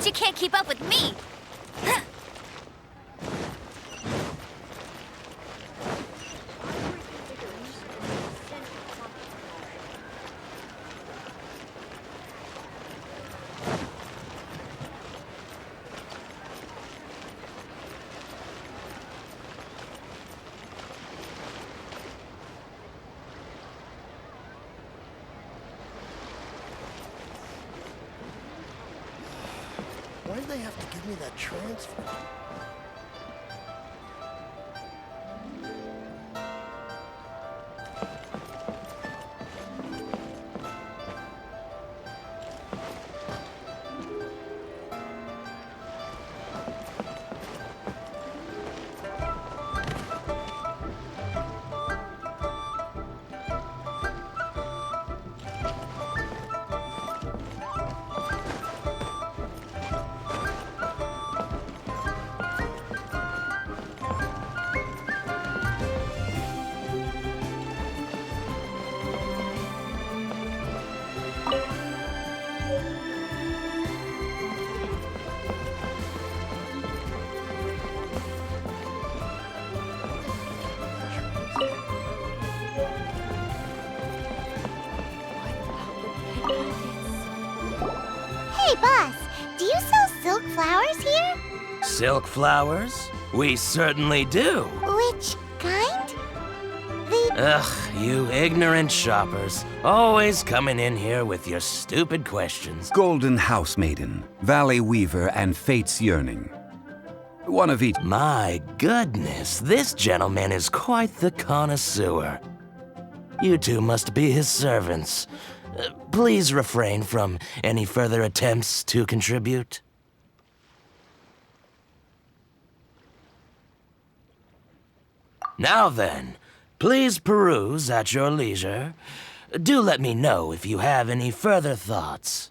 you can't keep up with me. Why do they have to give me that transfer? Hey, boss, do you sell silk flowers here? Silk flowers? We certainly do. Which kind? Ugh, you ignorant shoppers. Always coming in here with your stupid questions. Golden House Maiden, Valley Weaver, and Fate's Yearning. One of each. My goodness, this gentleman is quite the connoisseur. You two must be his servants. Please refrain from any further attempts to contribute. Now then, please peruse at your leisure. Do let me know if you have any further thoughts.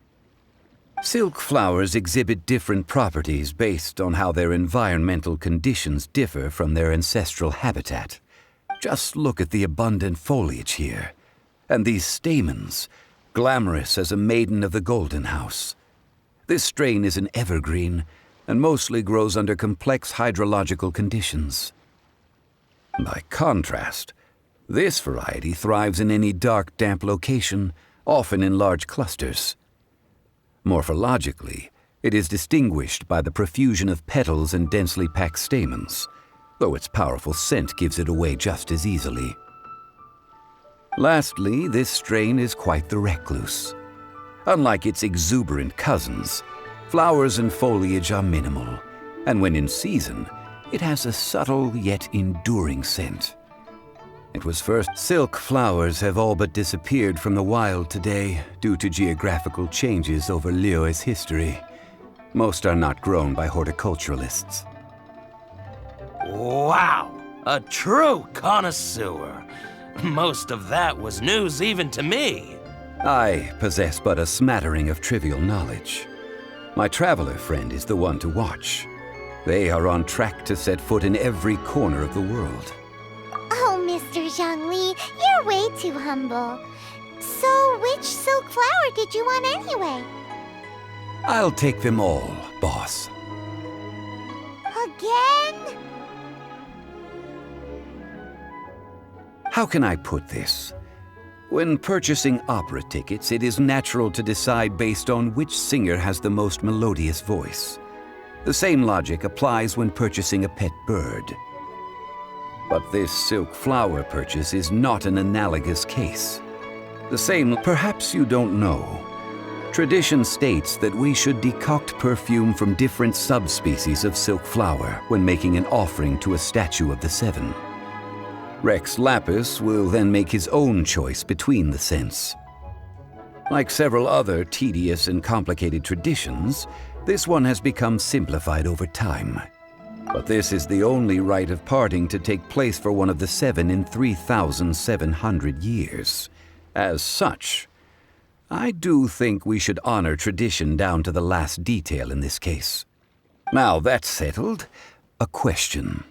Silk flowers exhibit different properties based on how their environmental conditions differ from their ancestral habitat. Just look at the abundant foliage here, and these stamens, glamorous as a maiden of the Golden House. This strain is an evergreen, and mostly grows under complex hydrological conditions. By contrast, this variety thrives in any dark, damp location, often in large clusters. Morphologically, it is distinguished by the profusion of petals and densely packed stamens, though its powerful scent gives it away just as easily. Lastly, this strain is quite the recluse. Unlike its exuberant cousins, flowers and foliage are minimal, and when in season, it has a subtle yet enduring scent. It was first. Silk flowers have all but disappeared from the wild today due to geographical changes over Liyue's history. Most are not grown by horticulturalists. Wow! A true connoisseur. Most of that was news even to me. I possess but a smattering of trivial knowledge. My traveler friend is the one to watch. They are on track to set foot in every corner of the world. Oh, Mr. Zhongli, you're way too humble. So, which silk flower did you want anyway? I'll take them all, boss. Again? How can I put this? When purchasing opera tickets, it is natural to decide based on which singer has the most melodious voice. The same logic applies when purchasing a pet bird. But this silk flower purchase is not an analogous case. Perhaps you don't know. Tradition states that we should decoct perfume from different subspecies of silk flower when making an offering to a statue of the seven. Rex Lapis will then make his own choice between the scents. Like several other tedious and complicated traditions, this one has become simplified over time. But this is the only rite of parting to take place for one of the seven in 3,700 years. As such, I do think we should honor tradition down to the last detail in this case. Now that's settled, a question.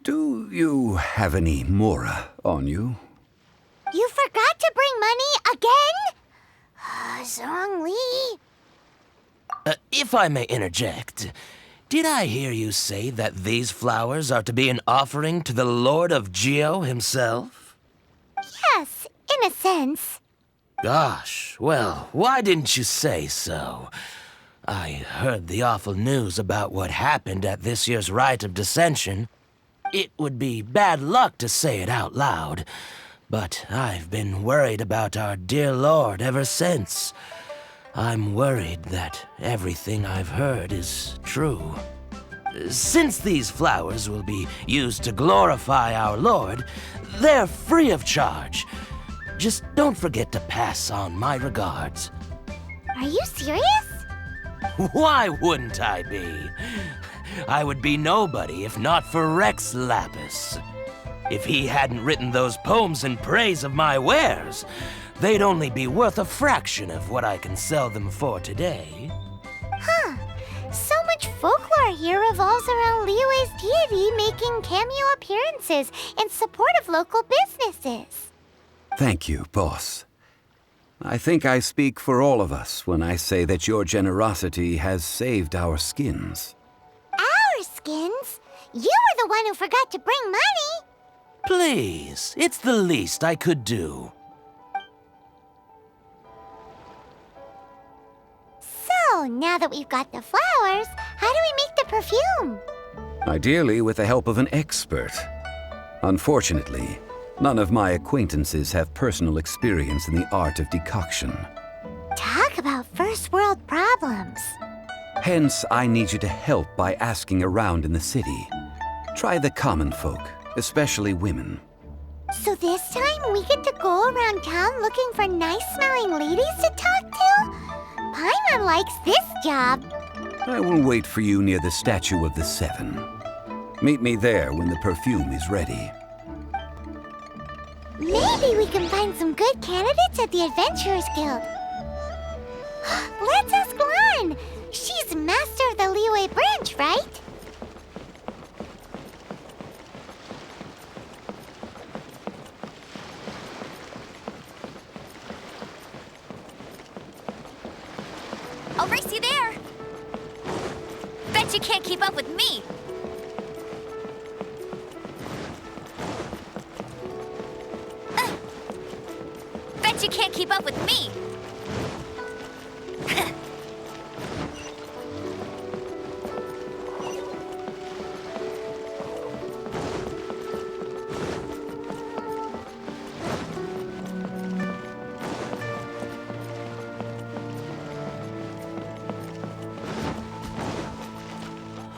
Do you have any mora on you? You forgot to bring money again? Zhongli. If I may interject, did I hear you say that these flowers are to be an offering to the Lord of Geo himself? Yes, in a sense. Gosh, well, why didn't you say so? I heard the awful news about what happened at this year's Rite of Dissension. It would be bad luck to say it out loud, but I've been worried about our dear Lord ever since. I'm worried that everything I've heard is true. Since these flowers will be used to glorify our Lord, they're free of charge. Just don't forget to pass on my regards. Are you serious? Why wouldn't I be? I would be nobody if not for Rex Lapis. If he hadn't written those poems in praise of my wares, they'd only be worth a fraction of what I can sell them for today. Huh. So much folklore here revolves around Liyue's deity making cameo appearances in support of local businesses. Thank you, boss. I think I speak for all of us when I say that your generosity has saved our skins. Our skins? You were the one who forgot to bring money. Please, it's the least I could do. So, now that we've got the flowers, how do we make the perfume? Ideally with the help of an expert. Unfortunately, none of my acquaintances have personal experience in the art of decoction. Talk about first world problems. Hence, I need you to help by asking around in the city. Try the common folk, especially women. So this time we get to go around town looking for nice-smelling ladies to talk to? Paimon likes this job. I will wait for you near the statue of the Seven. Meet me there when the perfume is ready. Maybe we can find some good candidates at the Adventurers Guild. Let's ask Lan. She's master of the Liyue branch, right? I'll race you there. Bet you can't keep up with me. Bet you can't keep up with me.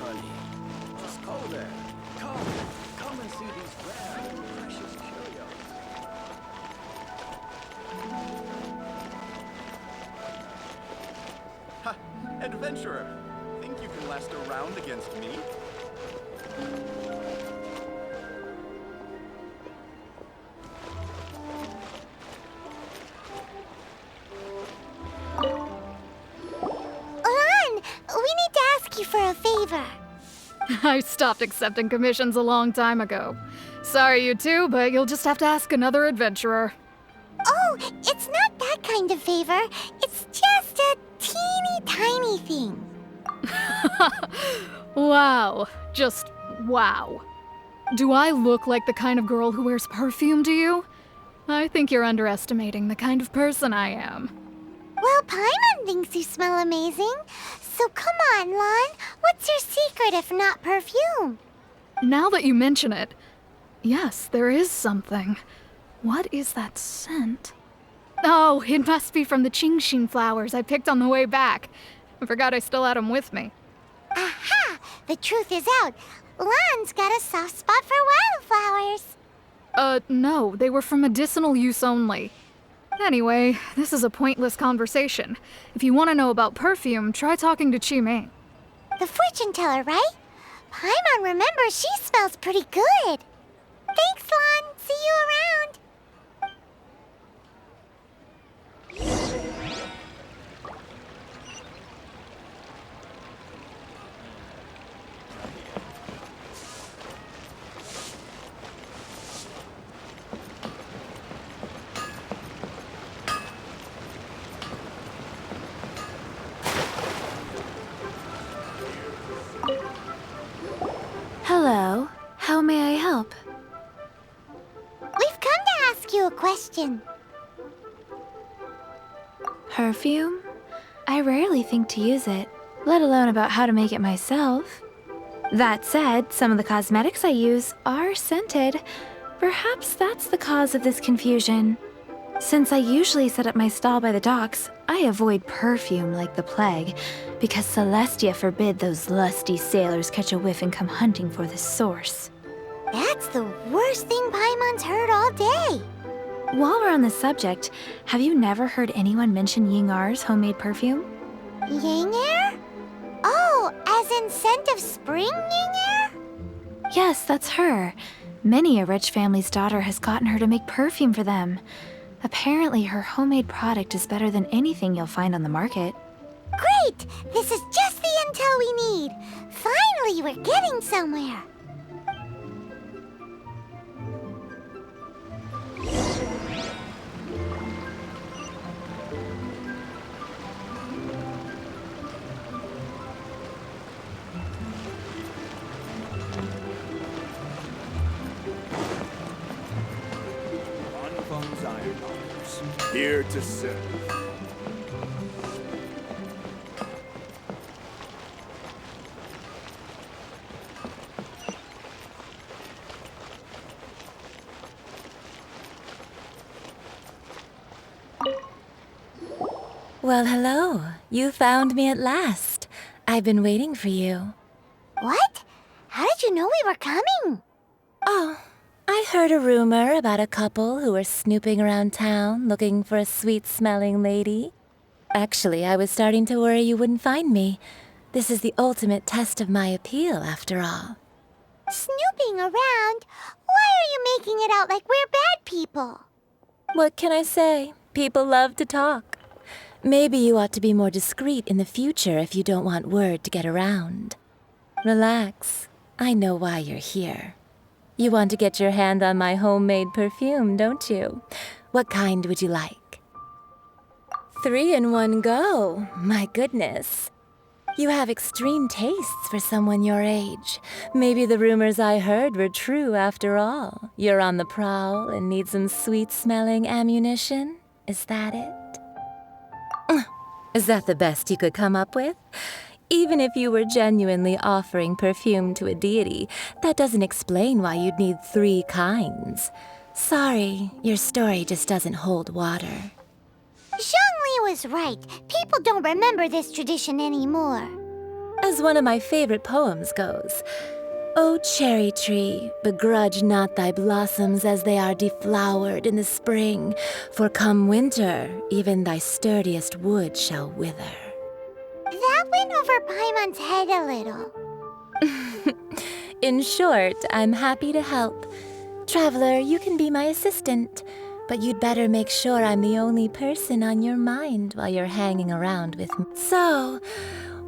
Honey, just go there. Come and see these rare and precious curios. Ha! Adventurer! Think you can last a round against me? Lan, we need to ask you for a favor. I stopped accepting commissions a long time ago. Sorry, you two, but you'll just have to ask another adventurer. Oh, it's not that kind of favor. It's just a teeny tiny thing. Wow. Just wow. Do I look like the kind of girl who wears perfume to you? I think you're underestimating the kind of person I am. Well, Paimon thinks you smell amazing. So come on, Lan. What's your secret if not perfume? Now that you mention it, yes, there is something. What is that scent? Oh, it must be from the Genshin flowers I picked on the way back. I forgot I still had them with me. Aha! The truth is out. Lan's got a soft spot for wildflowers. No, they were for medicinal use only. Anyway, this is a pointless conversation. If you want to know about perfume, try talking to Qimei. The fortune teller, right? Paimon remembers she smells pretty good. Thanks, Lan. See you around. question. Perfume? I rarely think to use it, let alone about how to make it myself. That said, some of the cosmetics I use are scented. Perhaps that's the cause of this confusion. Since I usually set up my stall by the docks, I avoid perfume like the plague, because Celestia forbid those lusty sailors catch a whiff and come hunting for the source. That's the worst thing Paimon's heard all day. While we're on the subject, have you never heard anyone mention Yingar's homemade perfume? Yingar? Oh, as in scent of spring, Yingar? Yes, that's her. Many a rich family's daughter has gotten her to make perfume for them. Apparently, her homemade product is better than anything you'll find on the market. Great! This is just the intel we need. Finally, we're getting somewhere. Fun's Ironmongers, here to serve. Well, hello. You found me at last. I've been waiting for you. What? How did you know we were coming? Oh, I heard a rumor about a couple who were snooping around town looking for a sweet-smelling lady. Actually, I was starting to worry you wouldn't find me. This is the ultimate test of my appeal, after all. Snooping around? Why are you making it out like we're bad people? What can I say? People love to talk. Maybe you ought to be more discreet in the future if you don't want word to get around. Relax. I know why you're here. You want to get your hand on my homemade perfume, don't you? What kind would you like? 3 in one go. My goodness. You have extreme tastes for someone your age. Maybe the rumors I heard were true after all. You're on the prowl and need some sweet-smelling ammunition? Is that it? Is that the best you could come up with? Even if you were genuinely offering perfume to a deity, that doesn't explain why you'd need 3 kinds. Sorry, your story just doesn't hold water. Zhongli was right. People don't remember this tradition anymore. As one of my favorite poems goes, O cherry tree, begrudge not thy blossoms as they are deflowered in the spring, for come winter, even thy sturdiest wood shall wither. That went over Paimon's head a little. In short, I'm happy to help. Traveler, you can be my assistant, but you'd better make sure I'm the only person on your mind while you're hanging around with me. So,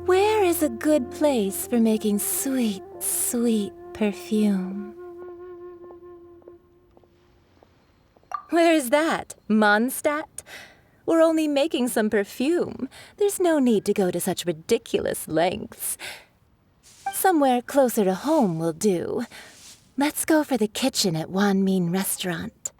where is a good place for making sweet, sweet perfume? Where is that? Mondstadt? We're only making some perfume. There's no need to go to such ridiculous lengths. Somewhere closer to home will do. Let's go for the kitchen at Wan Min Restaurant.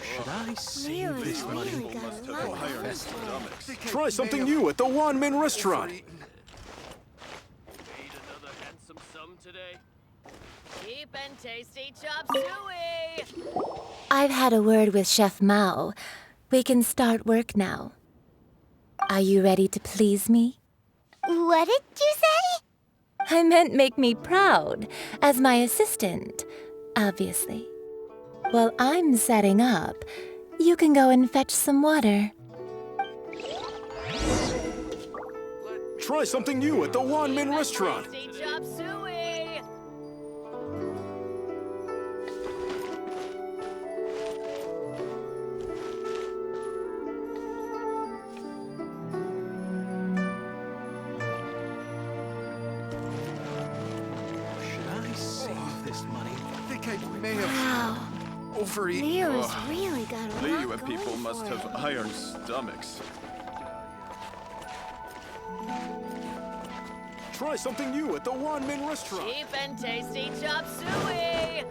Should I save this money? Try something new at the Wan Min Restaurant. Made another handsome sum today. Cheap and tasty chop suey! I've had a word with Chef Mao. We can start work now. Are you ready to please me? What did you say? I meant make me proud, as my assistant, obviously. While I'm setting up, you can go and fetch some water. Try something new at the Wan Min Restaurant. Tasty chop suey! Should I save this money? I think I may have. Wow, overeat. Leo's Ugh. really got a Leo lot and going people must for have it. iron stomachs. Try something new at the One Min restaurant. Cheap and tasty chop suey!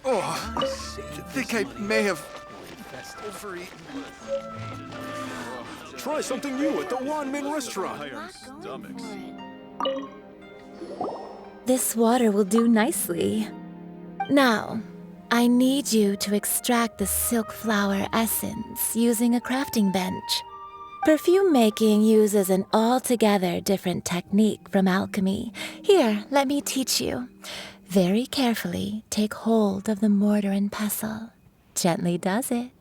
Oh, I think I may have overeaten. Try something new at the One Min restaurant. Iron stomachs. This water will do nicely. Now, I need you to extract the silk flower essence using a crafting bench. Perfume making uses an altogether different technique from alchemy. Here, let me teach you. Very carefully take hold of the mortar and pestle. Gently does it.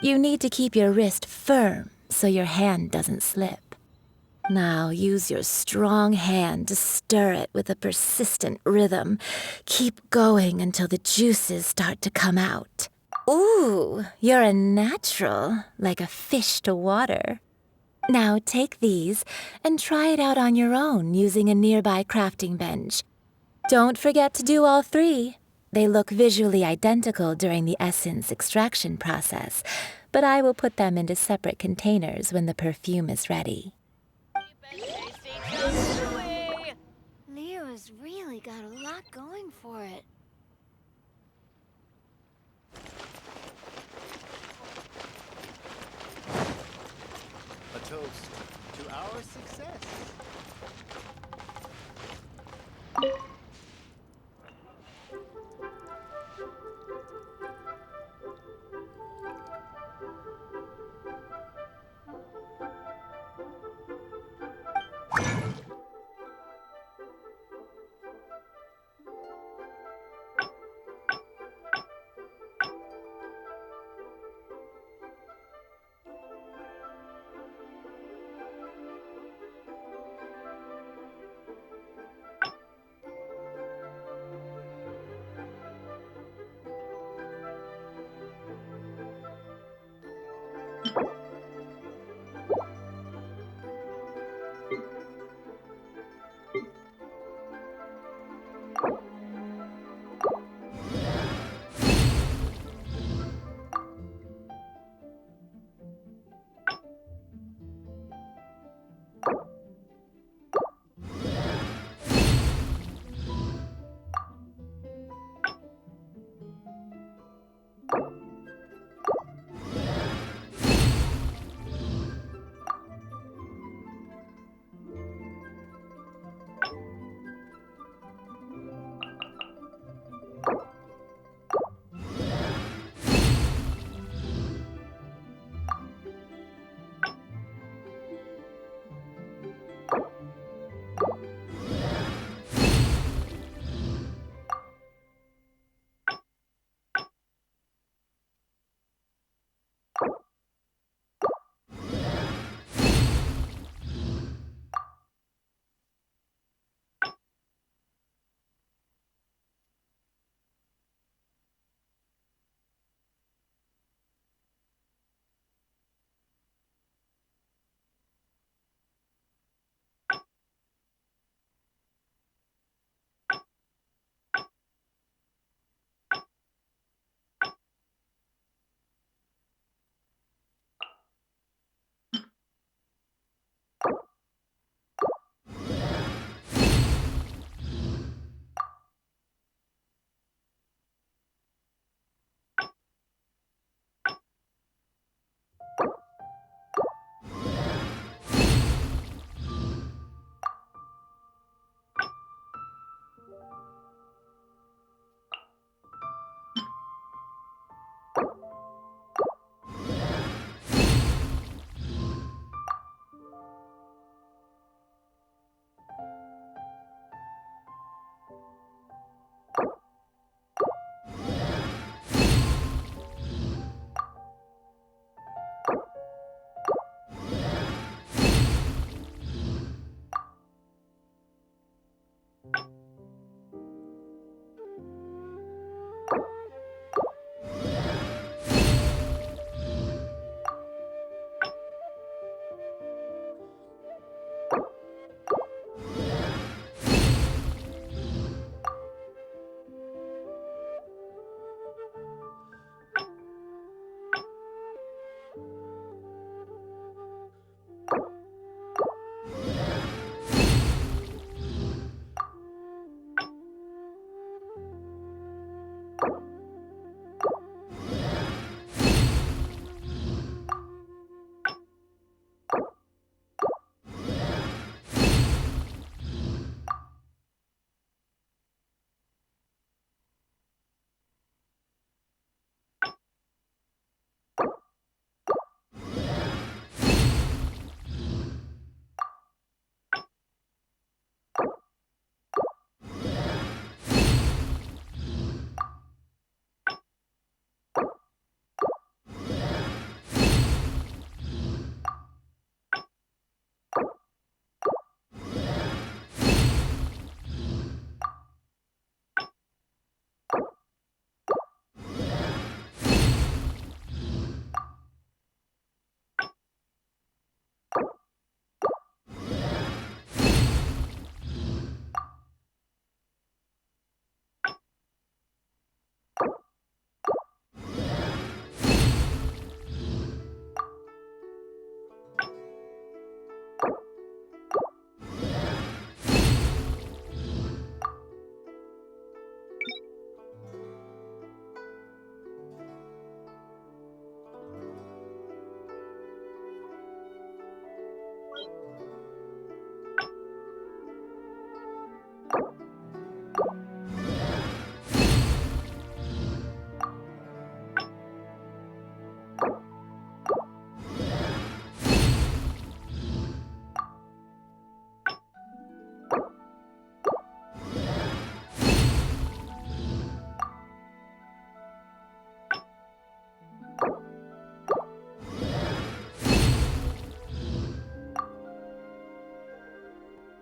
You need to keep your wrist firm so your hand doesn't slip. Now use your strong hand to stir it with a persistent rhythm. Keep going until the juices start to come out. Ooh, you're a natural, like a fish to water. Now take these and try it out on your own using a nearby crafting bench. Don't forget to do all three. They look visually identical during the essence extraction process, but I will put them into separate containers when the perfume is ready. Cheap and tasty chop suey! Leo's really got a lot going for it. A toast to our success.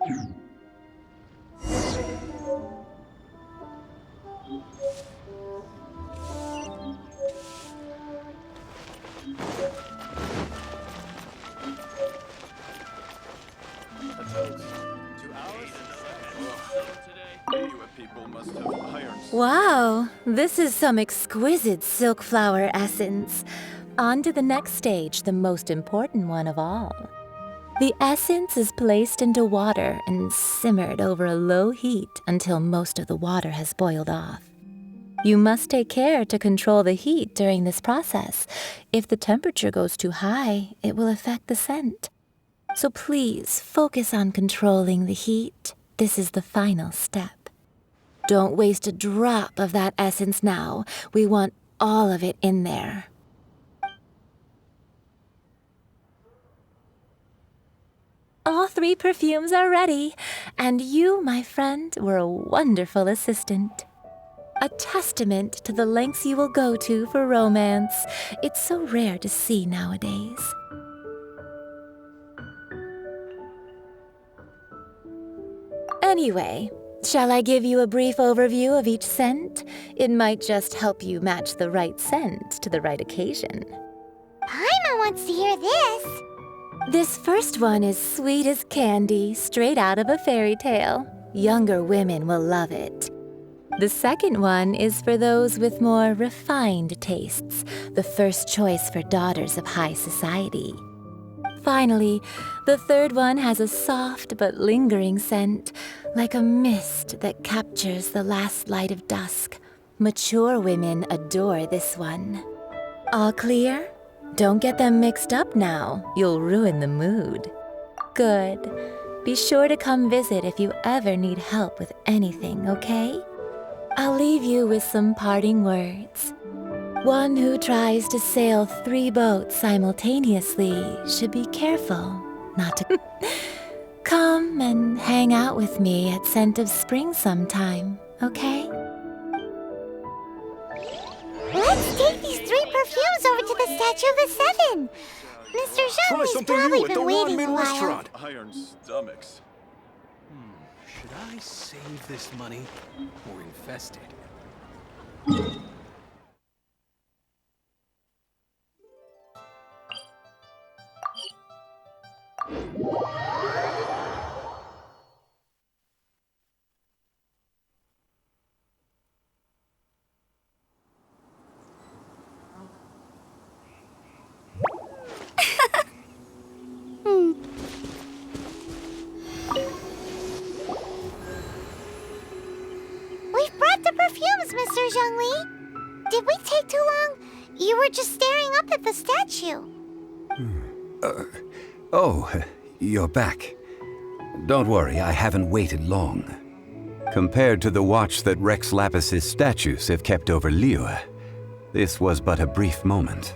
A toast to our Liyue people must have iron. Wow, this is some exquisite silk flower essence. On to the next stage, the most important one of all. The essence is placed into water and simmered over a low heat until most of the water has boiled off. You must take care to control the heat during this process. If the temperature goes too high, it will affect the scent. So please focus on controlling the heat. This is the final step. Don't waste a drop of that essence now. We want all of it in there. All 3 perfumes are ready, and you, my friend, were a wonderful assistant. A testament to the lengths you will go to for romance. It's so rare to see nowadays. Anyway, shall I give you a brief overview of each scent? It might just help you match the right scent to the right occasion. Paimon wants to hear this. This first one is sweet as candy, straight out of a fairy tale. Younger women will love it. The second one is for those with more refined tastes, the first choice for daughters of high society. Finally, the third one has a soft but lingering scent, like a mist that captures the last light of dusk. Mature women adore this one. All clear? Don't get them mixed up now. You'll ruin the mood. Good. Be sure to come visit if you ever need help with anything, okay? I'll leave you with some parting words. One who tries to sail 3 boats simultaneously should be careful not to... Come and hang out with me at Scent of Spring sometime, okay? Let's take these 3 perfumes over to the Statue of the Seven. Mr. Try Zhang's something probably new at the been waiting a ramen while. restaurant. Iron stomachs. Should I save this money or invest it? We've brought the perfumes, Mr. Zhangli. Did we take too long? You were just staring up at the statue. Oh, you're back. Don't worry, I haven't waited long. Compared to the watch that Rex Lapis's statues have kept over Liyue, this was but a brief moment.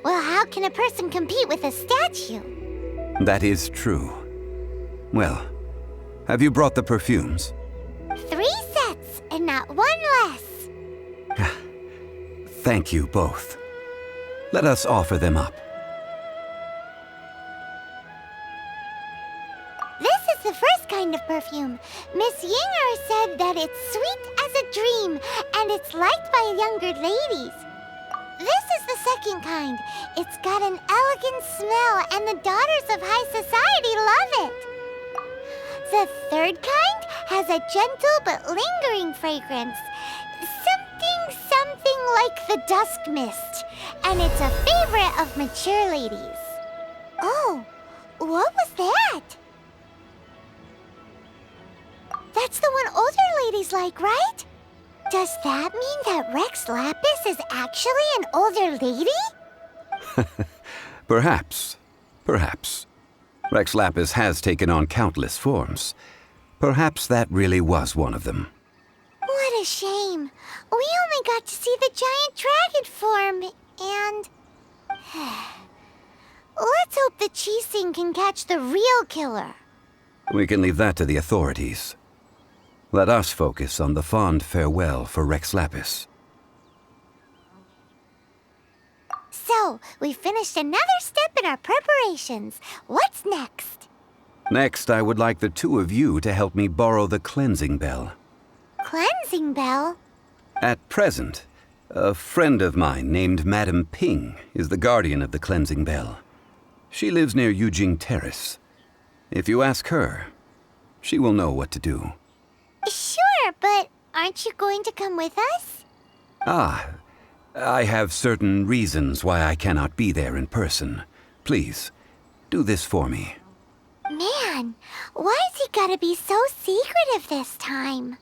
Well, how can a person compete with a statue? That is true. Well, have you brought the perfumes? 3 sets, and not 1 less. Thank you both. Let us offer them up. This is the first kind of perfume. Miss Yinger said that it's sweet as a dream, and it's liked by younger ladies. This is the second kind. It's got an elegant smell, and the daughters of high society love it. The third kind has a gentle but lingering fragrance. Something like the dusk mist, and it's a favorite of mature ladies. Oh, what was that? That's the one older ladies like, right? Does that mean that Rex Lapis is actually an older lady? Perhaps. Perhaps. Rex Lapis has taken on countless forms. Perhaps that really was one of them. What a shame. We only got to see the giant dragon form, and... Let's hope that Qixing can catch the real killer. We can leave that to the authorities. Let us focus on the fond farewell for Rex Lapis. So, we finished another step in our preparations. What's next? Next, I would like the two of you to help me borrow the cleansing bell. Cleansing bell? At present, a friend of mine named Madame Ping is the guardian of the cleansing bell. She lives near Yujing Terrace. If you ask her, she will know what to do. Sure, but aren't you going to come with us? Ah, I have certain reasons why I cannot be there in person. Please, do this for me. Man, why's he gotta be so secretive this time?